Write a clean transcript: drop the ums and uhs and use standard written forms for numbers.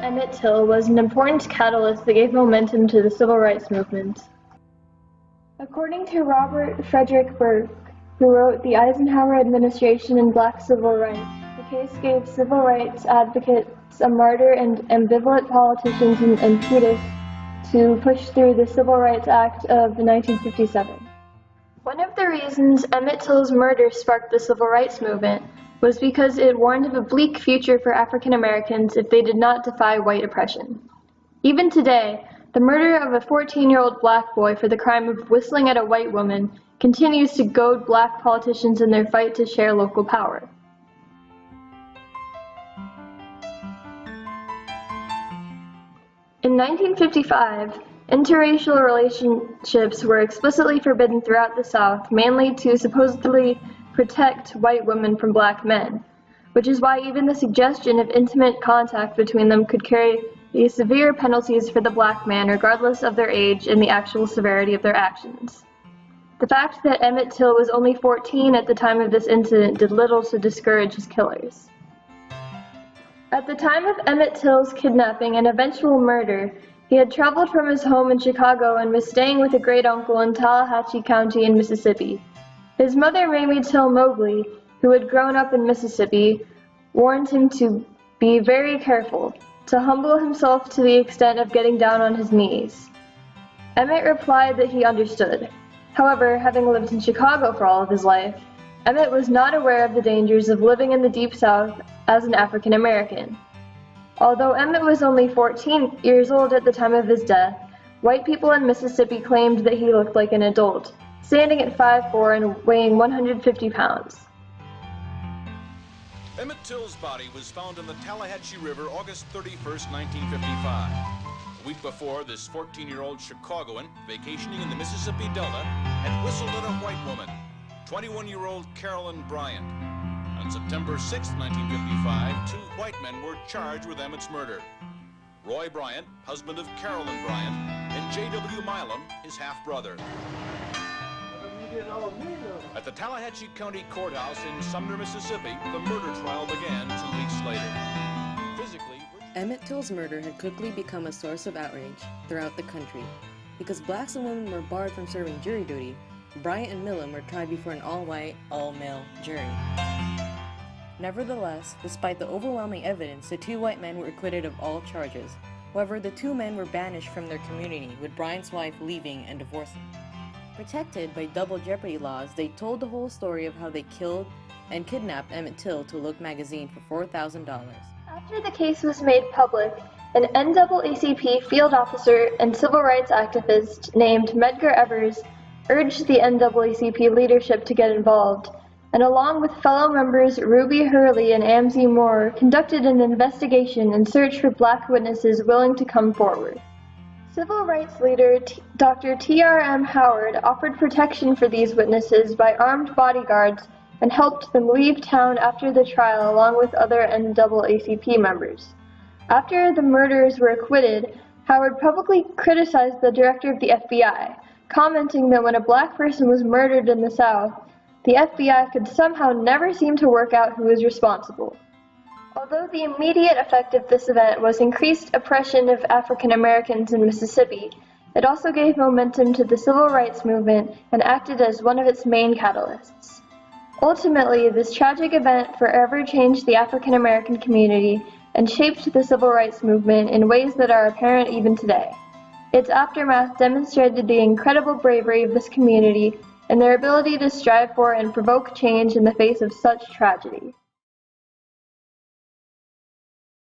Emmett Till was an important catalyst that gave momentum to the civil rights movement. According to Robert Frederick Burke, who wrote The Eisenhower Administration and Black Civil Rights, the case gave civil rights advocates a martyr and ambivalent politicians an impetus to push through the Civil Rights Act of 1957. One of the reasons Emmett Till's murder sparked the civil rights movement was because it warned of a bleak future for African Americans if they did not defy white oppression. Even today, the murder of a 14-year-old black boy for the crime of whistling at a white woman continues to goad black politicians in their fight to share local power. In 1955, interracial relationships were explicitly forbidden throughout the South, mainly to supposedly protect white women from black men, which is why even the suggestion of intimate contact between them could carry severe penalties for the black man, regardless of their age and the actual severity of their actions. The fact that Emmett Till was only 14 at the time of this incident did little to discourage his killers. At the time of Emmett Till's kidnapping and eventual murder, he had traveled from his home in Chicago and was staying with a great-uncle in Tallahatchie County in Mississippi. His mother, Mamie Till Mobley, who had grown up in Mississippi, warned him to be very careful, to humble himself to the extent of getting down on his knees. Emmett replied that he understood. However, having lived in Chicago for all of his life, Emmett was not aware of the dangers of living in the Deep South as an African American. Although Emmett was only 14 years old at the time of his death, white people in Mississippi claimed that he looked like an adult, standing at 5'4" and weighing 150 pounds. Emmett Till's body was found in the Tallahatchie River August 31st, 1955. A week before, this 14-year-old Chicagoan, vacationing in the Mississippi Delta, had whistled at a white woman, 21-year-old Carolyn Bryant. On September 6, 1955, two white men were charged with Emmett's murder. Roy Bryant, husband of Carolyn Bryant, and J.W. Milam, his half-brother. At the Tallahatchie County Courthouse in Sumner, Mississippi, the murder trial began 2 weeks later. Physically, Emmett Till's murder had quickly become a source of outrage throughout the country. Because blacks and women were barred from serving jury duty, Bryant and Milam were tried before an all-white, all-male jury. Nevertheless, despite the overwhelming evidence, the two white men were acquitted of all charges. However, the two men were banished from their community, with Bryant's wife leaving and divorcing. Protected by double jeopardy laws, they told the whole story of how they killed and kidnapped Emmett Till to Look magazine for $4,000. After the case was made public, an NAACP field officer and civil rights activist named Medgar Evers urged the NAACP leadership to get involved, and along with fellow members Ruby Hurley and Amzie Moore, conducted an investigation and search for black witnesses willing to come forward. Civil rights leader Dr. T.R.M. Howard offered protection for these witnesses by armed bodyguards and helped them leave town after the trial along with other NAACP members. After the murderers were acquitted, Howard publicly criticized the director of the FBI, commenting that when a black person was murdered in the South, the FBI could somehow never seem to work out who was responsible. Although the immediate effect of this event was increased oppression of African Americans in Mississippi, it also gave momentum to the civil rights movement and acted as one of its main catalysts. Ultimately, this tragic event forever changed the African American community and shaped the civil rights movement in ways that are apparent even today. Its aftermath demonstrated the incredible bravery of this community and their ability to strive for and provoke change in the face of such tragedy.